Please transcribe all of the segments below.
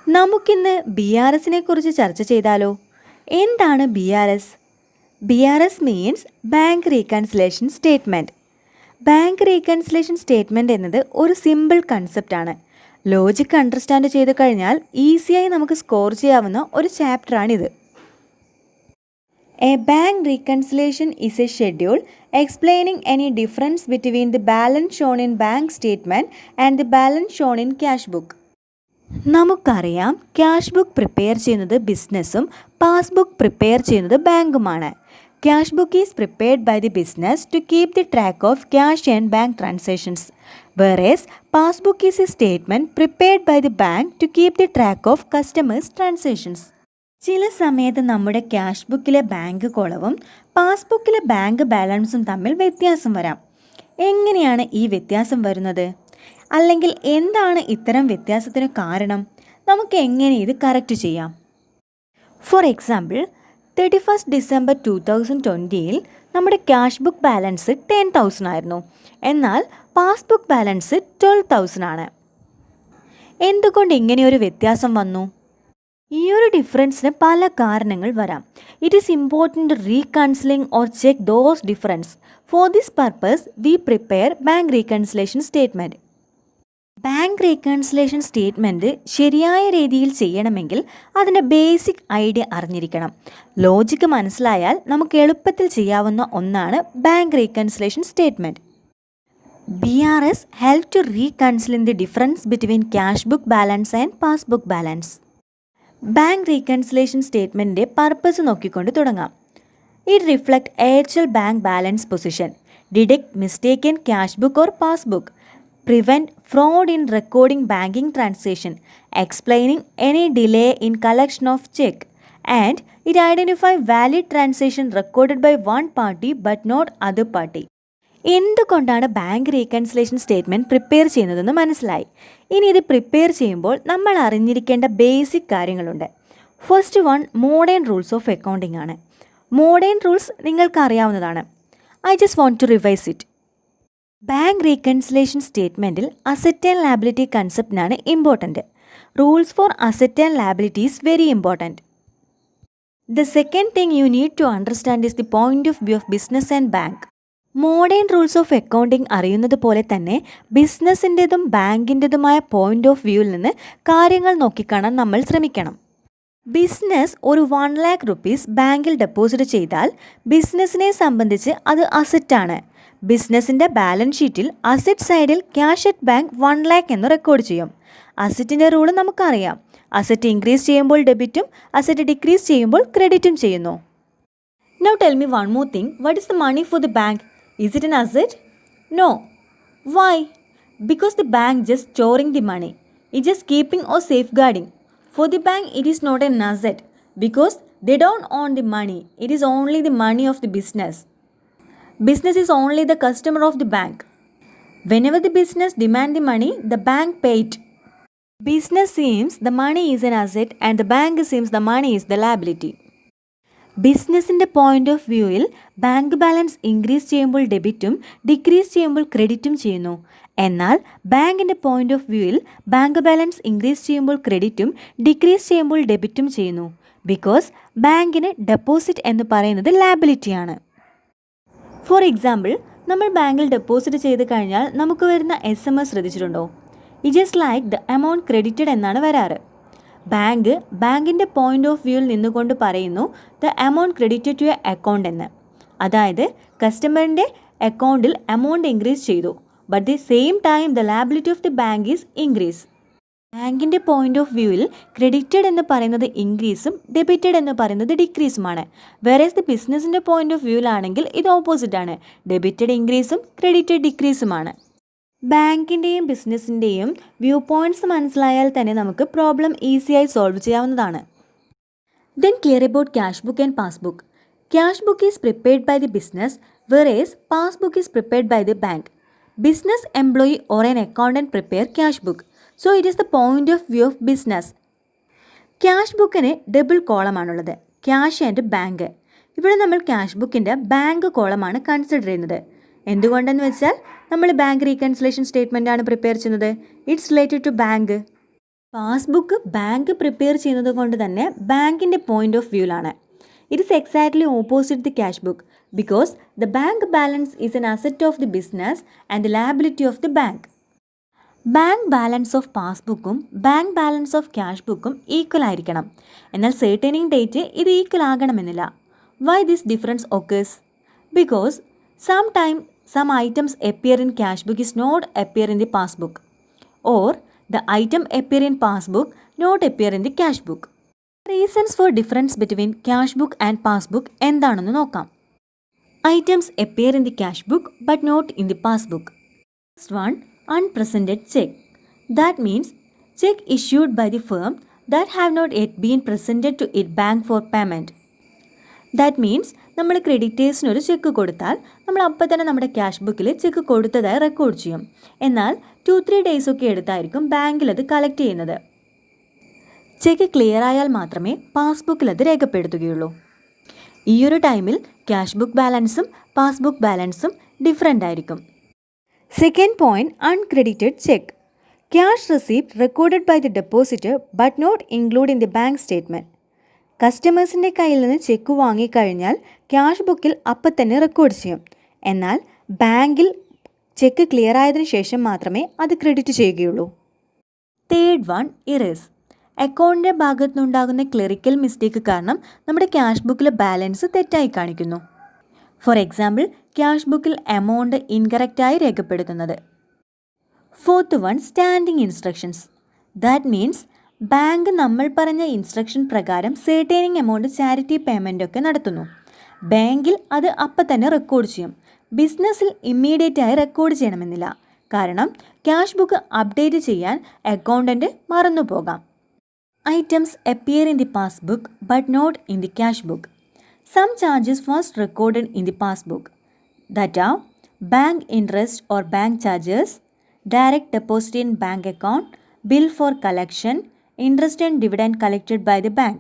നമുക്കിന്ന് BRSനെ കുറിച്ച് ചർച്ച ചെയ്താലോ? എന്താണ് BRS? BRS means bank reconciliation statement. Bank reconciliation statement എന്നത് ഒരു സിമ്പിൾ കൺസെപ്റ്റാണ്. ലോജിക് അണ്ടർസ്റ്റാൻഡ് ചെയ്ത് കഴിഞ്ഞാൽ ഈസിയായി നമുക്ക് സ്കോർ ചെയ്യാവുന്ന ഒരു ചാപ്റ്ററാണിത്. A bank reconciliation is a schedule explaining any difference between the balance shown in bank statement and the balance shown in cash book. നമുക്കറിയാം cash book prepare ചെയ്യുന്നത് ബിസിനസ്സും പാസ്ബുക്ക് പ്രിപ്പയർ ചെയ്യുന്നത് ബാങ്കുമാണ്. Cash book is prepared by the business to keep the track of cash and bank transactions, whereas passbook is a statement prepared by the bank to keep the track of customers transactions. ചില സമയത്ത് നമ്മുടെ cash ബുക്കിലെ bank കോളവും പാസ്ബുക്കിലെ bank ബാലൻസും തമ്മിൽ വ്യത്യാസം വരാം. എങ്ങനെയാണ് ഈ വ്യത്യാസം വരുന്നത്? അല്ലെങ്കിൽ എന്താണ് ഇത്തരം വ്യത്യാസത്തിന് കാരണം? നമുക്ക് എങ്ങനെ ഇത് കറക്റ്റ് ചെയ്യാം? ഫോർ എക്സാമ്പിൾ, 31 ഡിസംബർ 2020 നമ്മുടെ ക്യാഷ് ബുക്ക് ബാലൻസ് 10,000 ആയിരുന്നു. എന്നാൽ പാസ്ബുക്ക് ബാലൻസ് 12,000 ആണ്. എന്തുകൊണ്ട് ഇങ്ങനെയൊരു വ്യത്യാസം വന്നു? ഈ ഒരു ഡിഫറൻസിന് പല കാരണങ്ങൾ വരാം. It is important reconciling or check those difference. For this purpose we prepare bank reconciliation statement. Bank reconciliation statement ശരിയായ രീതിയിൽ ചെയ്യണമെങ്കിൽ അതിൻ്റെ ബേസിക് ഐഡിയ അറിഞ്ഞിരിക്കണം. ലോജിക്ക് മനസ്സിലായാൽ നമുക്ക് എളുപ്പത്തിൽ ചെയ്യാവുന്ന ഒന്നാണ് bank reconciliation statement. BRS help to reconcile the difference between cash book balance and passbook balance. Bank reconciliation സ്റ്റേറ്റ്മെൻറ്റിൻ്റെ പർപ്പസ് നോക്കിക്കൊണ്ട് തുടങ്ങാം. It reflect actual bank balance position, deduct mistaken cash book or passbook, prevent fraud in recording banking transaction, explaining any delay in collection of cheque, and it identify valid transaction recorded by one party but not other party. എന്തുകൊണ്ടാണ് bank reconciliation statement prepare ചെയ്യുന്നതെന്ന് മനസ്സിലായി. ഇനി ഇത് prepare ചെയ്യുമ്പോൾ നമ്മൾ അറിഞ്ഞിരിക്കേണ്ട basic കാര്യങ്ങളുണ്ട്. First one modern rules of accounting ആണ്. മോഡേൺ റൂൾസ് നിങ്ങൾക്ക് അറിയാവുന്നതാണ്. I just want to revise it. Bank reconciliation സ്റ്റേറ്റ്മെൻറ്റിൽ അസറ്റ് ആൻഡ് ലയബിലിറ്റി കൺസെപ്റ്റിനാണ് important. Rules for asset and liability is very important. The second thing you need to understand is the point of view of business and bank. Modern rules of accounting അറിയുന്നത് പോലെ തന്നെ ബിസിനസ്സിൻ്റെതും ബാങ്കിൻ്റെതുമായ point of വ്യൂവിൽ നിന്ന് കാര്യങ്ങൾ നോക്കിക്കാണാൻ നമ്മൾ ശ്രമിക്കണം. Business ഒരു 1 lakh rupees ബാങ്കിൽ ഡെപ്പോസിറ്റ് ചെയ്താൽ ബിസിനസ്സിനെ സംബന്ധിച്ച് അത് അസറ്റാണ്. ബിസിനസ്സിൻ്റെ ബാലൻസ് ഷീറ്റിൽ അസറ്റ് സൈഡിൽ ക്യാഷ് അറ്റ് ബാങ്ക് 1 lakh എന്ന് റെക്കോർഡ് ചെയ്യും. അസറ്റിൻ്റെ റൂള് നമുക്കറിയാം. അസറ്റ് ഇൻക്രീസ് ചെയ്യുമ്പോൾ ഡെബിറ്റും അസറ്റ് ഡിക്രീസ് ചെയ്യുമ്പോൾ ക്രെഡിറ്റും ചെയ്യുന്നു. Now tell me one more thing. What is the money for the bank? Is it an asset? No. Why? Because the bank just storing the money. It's just keeping or safeguarding. For the bank, it is not an asset because they don't own the money. It is only the money of the business. Business is only the customer of the bank. Whenever the business demand the money, the bank pay it. Business seems the money is an asset and the bank seems the money is the liability. ബിസിനസ്സിൻ്റെ point of വ്യൂവിൽ bank balance increase ചെയ്യുമ്പോൾ ഡെബിറ്റും decrease ചെയ്യുമ്പോൾ ക്രെഡിറ്റും ചെയ്യുന്നു. എന്നാൽ ബാങ്കിൻ്റെ point of വ്യൂവിൽ bank balance increase ചെയ്യുമ്പോൾ ക്രെഡിറ്റും decrease ചെയ്യുമ്പോൾ ഡെബിറ്റും ചെയ്യുന്നു. ബിക്കോസ് ബാങ്കിന് ഡെപ്പോസിറ്റ് എന്ന് പറയുന്നത് ലയബിലിറ്റിയാണ്. ഫോർ എക്സാമ്പിൾ, നമ്മൾ ബാങ്കിൽ ഡെപ്പോസിറ്റ് ചെയ്ത് കഴിഞ്ഞാൽ നമുക്ക് വരുന്ന SMS ശ്രദ്ധിച്ചിട്ടുണ്ടോ? It just like the amount credited എന്നാണ് വരാറ്. ബാങ്കിൻ്റെ പോയിന്റ് ഓഫ് വ്യൂവിൽ നിന്നുകൊണ്ട് പറയുന്നു the amount credited to a account എന്ന്. അതായത് കസ്റ്റമറിൻ്റെ അക്കൗണ്ടിൽ എമൗണ്ട് ഇൻക്രീസ് ചെയ്തു, but the same time the liability of the bank is increase. ബാങ്കിൻ്റെ പോയിന്റ് ഓഫ് വ്യൂവിൽ ക്രെഡിറ്റഡ് എന്ന് പറയുന്നത് ഇൻക്രീസും ഡെബിറ്റഡ് എന്ന് പറയുന്നത് ഡിക്രീസുമാണ്. വേറേസ് ദി ബിസിനസ്സിൻ്റെ പോയിന്റ് ഓഫ് വ്യൂവിലാണെങ്കിൽ ഇത് ഓപ്പോസിറ്റാണ്. ഡെബിറ്റഡ് ഇൻക്രീസും ക്രെഡിറ്റഡ് ഡിക്രീസുമാണ്. ബാങ്കിൻ്റെയും ബിസിനസ്സിൻ്റെയും വ്യൂ പോയിൻറ്റ്സ് മനസ്സിലായാൽ തന്നെ നമുക്ക് പ്രോബ്ലം ഈസിയായി സോൾവ് ചെയ്യാവുന്നതാണ്. Then clear about cash book and passbook. Cash book is prepared by the business, whereas passbook is prepared by the bank. Business employee or an accountant prepare cash book, so it is the point of view of business. Cash ബുക്കിന് double കോളമാണുള്ളത്, cash and bank. ഇവിടെ നമ്മൾ cash ബുക്കിൻ്റെ bank കോളമാണ് consider ചെയ്യുന്നത്. എന്തുകൊണ്ടെന്ന് വെച്ചാൽ നമ്മൾ bank reconciliation statement ആണ് പ്രിപ്പയർ ചെയ്യുന്നത്. It's related to bank. Passbook bank prepare ചെയ്യുന്നത് കൊണ്ട് തന്നെ ബാങ്കിൻ്റെ പോയിന്റ് ഓഫ് വ്യൂവിലാണ്. It is exactly opposite the cash book because the bank balance is an asset of the business and the liability of the bank. Bank balance of പാസ്ബുക്കും bank balance of cash ബുക്കും equal ആയിരിക്കണം. എന്നാൽ സെർട്ടനിങ് date ഇത് equal ആകണമെന്നില്ല. Why this difference occurs? Because some items appear in cash book is not appear in the passbook, or the item appear in passbook not appear in the cash book. Reasons for difference between cash book and passbook എന്താണെന്ന് നോക്കാം. Items appear in the cash book but not in the passbook. First one, unpresented check. That means check issued by the firm that have not yet been presented to its bank for payment. That means നമ്മൾ ക്രെഡിറ്റേഴ്സിന് ഒരു check കൊടുത്താൽ നമ്മൾ അപ്പം തന്നെ നമ്മുടെ cash ബുക്കിൽ check കൊടുത്തതായി record ചെയ്യും. എന്നാൽ 2-3 days ഒക്കെ എടുത്തായിരിക്കും ബാങ്കിൽ അത് കളക്ട് ചെയ്യുന്നത്. ചെക്ക് ക്ലിയർ ആയാൽ മാത്രമേ പാസ്ബുക്കിൽ അത് രേഖപ്പെടുത്തുകയുള്ളൂ. ഈ ഒരു ടൈമിൽ ക്യാഷ് ബുക്ക് ബാലൻസും പാസ്ബുക്ക് ബാലൻസും ഡിഫറെൻ്റ് ആയിരിക്കും. Second point, uncredited cheque. Cash receipt recorded by the depositor but not include in the bank statement. കസ്റ്റമേഴ്സിൻ്റെ കയ്യിൽ നിന്ന് ചെക്ക് വാങ്ങിക്കഴിഞ്ഞാൽ ക്യാഷ് ബുക്കിൽ അപ്പം തന്നെ റെക്കോർഡ് ചെയ്യും. എന്നാൽ ബാങ്കിൽ ചെക്ക് ക്ലിയർ ആയതിനു ശേഷം മാത്രമേ അത് ക്രെഡിറ്റ് ചെയ്യുകയുള്ളൂ. Third one, erase. അക്കൗണ്ടിൻ്റെ ഭാഗത്തു നിന്നുണ്ടാകുന്ന ക്ലറിക്കൽ മിസ്റ്റേക്ക് കാരണം നമ്മുടെ ക്യാഷ് ബുക്കിലെ ബാലൻസ് തെറ്റായി കാണിക്കുന്നു. ഫോർ എക്സാമ്പിൾ, ക്യാഷ് ബുക്കിൽ എമൗണ്ട് ഇൻകറക്റ്റായി രേഖപ്പെടുത്തുന്നത്. Fourth one, standing instructions. That means bank നമ്മൾ പറഞ്ഞ ഇൻസ്ട്രക്ഷൻ പ്രകാരം സെർട്ടനിങ് എമൗണ്ട് ചാരിറ്റി പേയ്മെൻ്റ് ഒക്കെ നടത്തുന്നു. ബാങ്കിൽ അത് അപ്പം തന്നെ റെക്കോർഡ് ചെയ്യും. ബിസിനസ്സിൽ ഇമ്മീഡിയറ്റ് ആയി റെക്കോർഡ് ചെയ്യണമെന്നില്ല. കാരണം ക്യാഷ് ബുക്ക് അപ്ഡേറ്റ് ചെയ്യാൻ അക്കൗണ്ടൻറ്റ് മറന്നു പോകാം. Items appear in the passbook but not in the cash book. Some charges first recorded in the passbook. That are bank interest or bank charges, direct deposit in bank account, bill for collection, interest and dividend collected by the bank.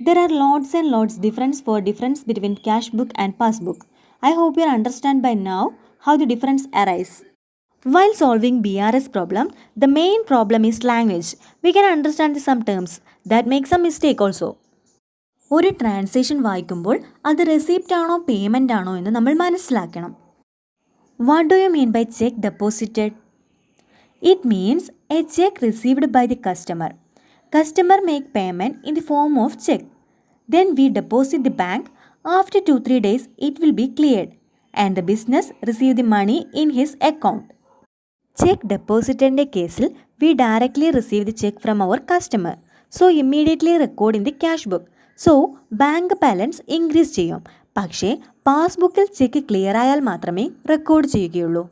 There are lots and lots difference between cash book and passbook. I hope you understand by now how the difference arise. While solving BRS problem, the main problem is language. We can understand some terms that make some mistake also. ഒരു transaction വായിക്കുമ്പോൾ അത് receipt ആണോ payment ആണോ എന്ന് നമ്മൾ മനസ്സിലാക്കണം. What do you mean by check deposited? It means a check received by the customer. Customer make payment in the form of check. Then we deposit the bank. After 2-3 days, it will be cleared and the business receive the money in his account. Check deposited കേസിൽ we directly receive the check from our customer. So immediately record in the cash book. So bank balance increase ചെയ്യും. പക്ഷേ പാസ്ബുക്കിൽ check clear ആയാൽ മാത്രമേ record ചെയ്യുകയുള്ളൂ.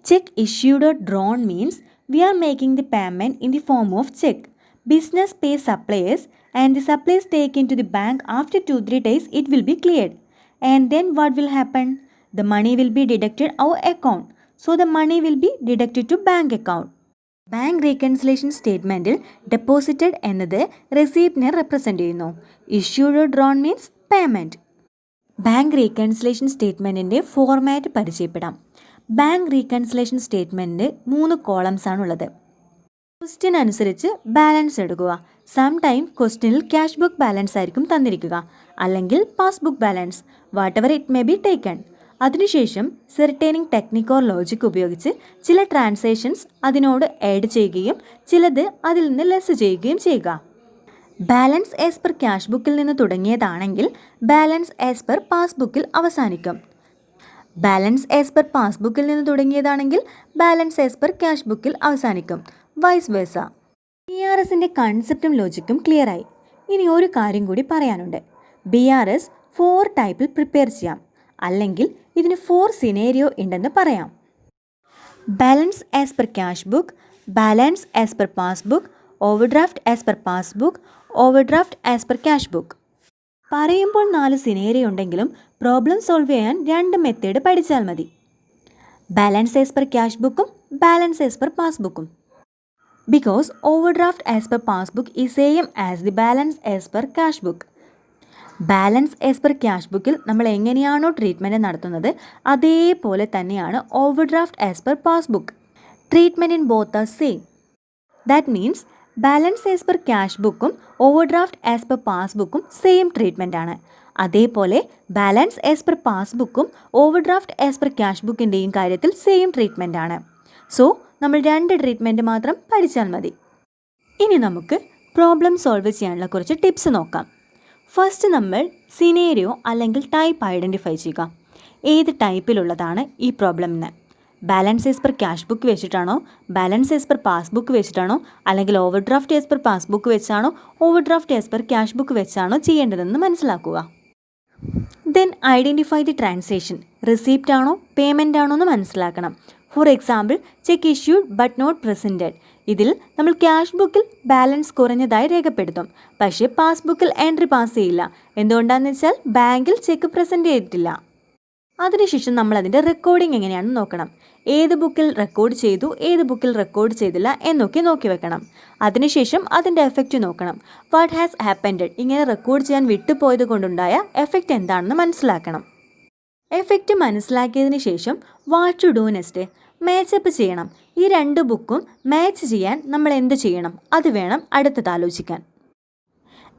Check issued or drawn means we are making the payment in the form of check. Business pays suppliers and the suppliers take into the bank. After 2-3 days it will be cleared. And then what will happen? The money will be deducted our account. So the money will be deducted to bank account. Bank reconciliation സ്റ്റേറ്റ്മെൻറ്റിൽ deposited എന്നത് റെസീപ്റ്റിനെ represent ചെയ്യുന്നു. Issued drawn means payment. Bank reconciliation സ്റ്റേറ്റ്മെൻറ്റിൻ്റെ format പരിചയപ്പെടാം. Bank reconciliation സ്റ്റേറ്റ്മെൻറ്റിന് 3 columns ആണുള്ളത്. Question അനുസരിച്ച് balance എടുക്കുക. സം ടൈം ക്വസ്റ്റ്യനിൽ ക്യാഷ് ബുക്ക് ബാലൻസ് ആയിരിക്കും തന്നിരിക്കുക, അല്ലെങ്കിൽ passbook balance, what ever it may be taken. അതിനുശേഷം സെർട്ടനിങ് ടെക്നിക് ഓർ ലോജിക് ഉപയോഗിച്ച് ചില ട്രാൻസാക്ഷൻസ് അതിനോട് ആഡ് ചെയ്യുകയും ചിലത് അതിൽ നിന്ന് ലെസ് ചെയ്യുകയും ചെയ്യുക. ബാലൻസ് ആസ് പെർ ക്യാഷ് ബുക്കിൽ നിന്ന് തുടങ്ങിയതാണെങ്കിൽ ബാലൻസ് ആസ് പെർ പാസ്ബുക്കിൽ അവസാനിക്കും. ബാലൻസ് ആസ് പെർ പാസ്ബുക്കിൽ നിന്ന് തുടങ്ങിയതാണെങ്കിൽ ബാലൻസ് ആസ് പെർ ക്യാഷ് ബുക്കിൽ അവസാനിക്കും. Vice versa. BRSൻ്റെ കൺസെപ്റ്റും ലോജിക്കും ക്ലിയർ ആയി. ഇനി ഒരു കാര്യം കൂടി പറയാനുണ്ട്. BRS 4 ടൈപ്പിൽ പ്രിപ്പയർ ചെയ്യാം, അല്ലെങ്കിൽ ഇതിന് 4 സിനേരിയോ ഉണ്ടെന്ന് പറയാം. Balance as per cash book, balance as per passbook, overdraft as per passbook, overdraft as per cash book. പറയുമ്പോൾ 4 സിനേരിയോ ഉണ്ടെങ്കിലും പ്രോബ്ലം സോൾവ് ചെയ്യാൻ 2 മെത്തേഡ് പഠിച്ചാൽ മതി. ബാലൻസ് ആസ് പെർ ക്യാഷ് ബുക്കും ബാലൻസ് ആസ് പെർ പാസ്ബുക്കും. Because overdraft as per passbook is same as the balance as per cash book. Balance as per cash ബുക്കിൽ നമ്മൾ എങ്ങനെയാണോ ട്രീറ്റ്മെൻറ്റ് നടത്തുന്നത് അതേപോലെ തന്നെയാണ് overdraft as per passbook. Treatment in both are same. That means balance as per cash ബുക്കും overdraft as per പാസ്ബുക്കും same treatment ആണ്. അതേപോലെ ബാലൻസ് ആസ് പെർ പാസ്ബുക്കും ഓവർഡ്രാഫ്റ്റ് ആസ് പെർ ക്യാഷ് ബുക്കിൻ്റെയും കാര്യത്തിൽ സെയിം ട്രീറ്റ്മെൻ്റ് ആണ്. സോ നമ്മൾ 2 ട്രീറ്റ്മെൻറ്റ് മാത്രം പഠിച്ചാൽ മതി. ഇനി നമുക്ക് പ്രോബ്ലം സോൾവ് ചെയ്യാനുള്ള കുറച്ച് ടിപ്സ് നോക്കാം. ഫസ്റ്റ് നമ്മൾ സിനേരിയോ അല്ലെങ്കിൽ ടൈപ്പ് ഐഡൻറ്റിഫൈ ചെയ്യുക. ഏത് ടൈപ്പിലുള്ളതാണ് ഈ പ്രോബ്ലം എന്ന്. Balance as per cash book വെച്ചിട്ടാണോ, ബാലൻസ് ആസ് പെർ പാസ്ബുക്ക് വെച്ചിട്ടാണോ, അല്ലെങ്കിൽ ഓവർഡ്രാഫ്റ്റ് ആസ് പെർ പാസ്ബുക്ക് വെച്ചാണോ, overdraft as per cash book വെച്ചാണോ ചെയ്യേണ്ടതെന്ന് മനസ്സിലാക്കുക. Then identify the transaction. Receipt ആണോ പേയ്മെൻ്റ് ആണോ എന്ന് മനസ്സിലാക്കണം. For example cheque issued but not presented. ഇതിൽ നമ്മൾ ക്യാഷ് ബുക്കിൽ ബാലൻസ് കുറഞ്ഞതായി രേഖപ്പെടുത്തും, പക്ഷേ പാസ്ബുക്കിൽ എൻട്രി പാസ് ചെയ്യില്ല. എന്തുകൊണ്ടാണെന്ന് വെച്ചാൽ ബാങ്കിൽ ചെക്ക് പ്രസൻറ്റ് ചെയ്തിട്ടില്ല. അതിനുശേഷം നമ്മൾ അതിൻ്റെ റെക്കോർഡിംഗ് എങ്ങനെയാണെന്ന് നോക്കണം. ഏത് ബുക്കിൽ റെക്കോർഡ് ചെയ്തു, ഏത് ബുക്കിൽ റെക്കോർഡ് ചെയ്തില്ല എന്നൊക്കെ നോക്കി വെക്കണം. അതിനുശേഷം അതിൻ്റെ എഫക്റ്റ് നോക്കണം. വാട്ട് ഹാസ് ഹാപ്പൻഡ്, ഇങ്ങനെ റെക്കോർഡ് ചെയ്യാൻ വിട്ടുപോയത് കൊണ്ടുണ്ടായ എഫക്റ്റ് എന്താണെന്ന് മനസ്സിലാക്കണം. എഫക്റ്റ് മനസ്സിലാക്കിയതിന് ശേഷം what to do next, match up ചെയ്യണം. ഈ 2 ബുക്കും മാച്ച് ചെയ്യാൻ നമ്മൾ എന്ത് ചെയ്യണം, അത് വേണം അടുത്തത് ആലോചിക്കാൻ.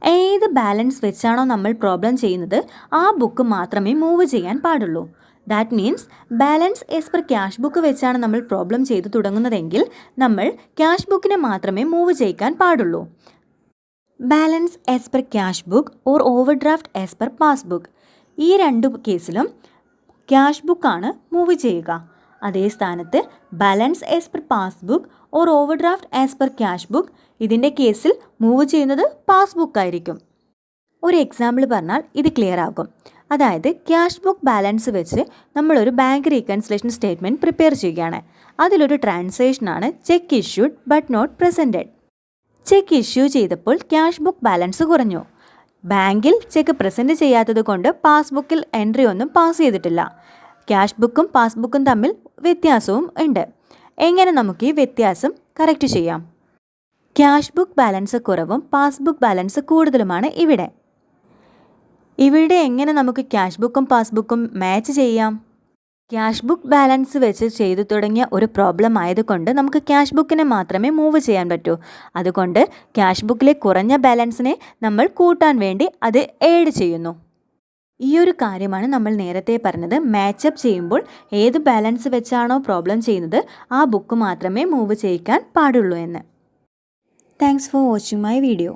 ഏത് ബാലൻസ് വെച്ചാണോ നമ്മൾ പ്രോബ്ലം ചെയ്യുന്നത് ആ ബുക്ക് മാത്രമേ മൂവ് ചെയ്യാൻ പാടുള്ളൂ. That means balance as per cash book വെച്ചാണ് നമ്മൾ പ്രോബ്ലം ചെയ്തു തുടങ്ങുന്നതെങ്കിൽ നമ്മൾ ക്യാഷ് ബുക്കിനെ മാത്രമേ മൂവ് ചെയ്യിക്കാൻ പാടുള്ളൂ. Balance as per cash book or overdraft as per passbook, ഈ 2 കേസിലും ക്യാഷ് ബുക്കാണ് മൂവ് ചെയ്യുക. അതേ സ്ഥാനത്ത് balance as per passbook or overdraft as per cash book, ഇതിൻ്റെ കേസിൽ മൂവ് ചെയ്യുന്നത് പാസ്ബുക്ക് ആയിരിക്കും. ഒരു എക്സാമ്പിൾ പറഞ്ഞാൽ ഇത് ക്ലിയർ ആകും. അതായത് ക്യാഷ് ബുക്ക് ബാലൻസ് വെച്ച് നമ്മളൊരു ബാങ്ക് റീകൺസിലേഷൻ സ്റ്റേറ്റ്മെൻറ്റ് പ്രിപ്പയർ ചെയ്യുകയാണ്. അതിലൊരു ട്രാൻസാക്ഷനാണ് cheque issued but not presented. Cheque issue ചെയ്തപ്പോൾ ക്യാഷ് ബുക്ക് ബാലൻസ് കുറഞ്ഞു. ബാങ്കിൽ ചെക്ക് പ്രസൻറ്റ് ചെയ്യാത്തത് കൊണ്ട് പാസ്ബുക്കിൽ എൻട്രി ഒന്നും പാസ് ചെയ്തിട്ടില്ല. ക്യാഷ് ബുക്കും പാസ്ബുക്കും തമ്മിൽ വ്യത്യാസവും ഉണ്ട്. എങ്ങനെ നമുക്ക് ഈ വ്യത്യാസം കറക്റ്റ് ചെയ്യാം? ക്യാഷ് ബുക്ക് ബാലൻസ് കുറവും പാസ്ബുക്ക് ബാലൻസ് കൂടുതലുമാണ് ഇവിടെ. ഇവിടെ എങ്ങനെ നമുക്ക് ക്യാഷ് ബുക്കും പാസ്ബുക്കും മാച്ച് ചെയ്യാം? ക്യാഷ് ബുക്ക് ബാലൻസ് വെച്ച് ചെയ്തു തുടങ്ങിയ ഒരു പ്രോബ്ലം ആയതുകൊണ്ട് നമുക്ക് ക്യാഷ് ബുക്കിനെ മാത്രമേ മൂവ് ചെയ്യാൻ പറ്റൂ. അതുകൊണ്ട് ക്യാഷ് ബുക്കിലെ കുറഞ്ഞ ബാലൻസിനെ നമ്മൾ കൂട്ടാൻ വേണ്ടി അത് ഏഡ് ചെയ്യുന്നു. ഈ ഒരു കാര്യമാണ് നമ്മൾ നേരത്തെ പറഞ്ഞത്, മാച്ചപ്പ് ചെയ്യുമ്പോൾ ഏത് ബാലൻസ് വെച്ചാണോ പ്രോബ്ലം ചെയ്യുന്നത് ആ ബുക്ക് മാത്രമേ മൂവ് ചെയ്യിക്കാൻ പാടുള്ളൂ എന്ന്. Thanks for watching my video.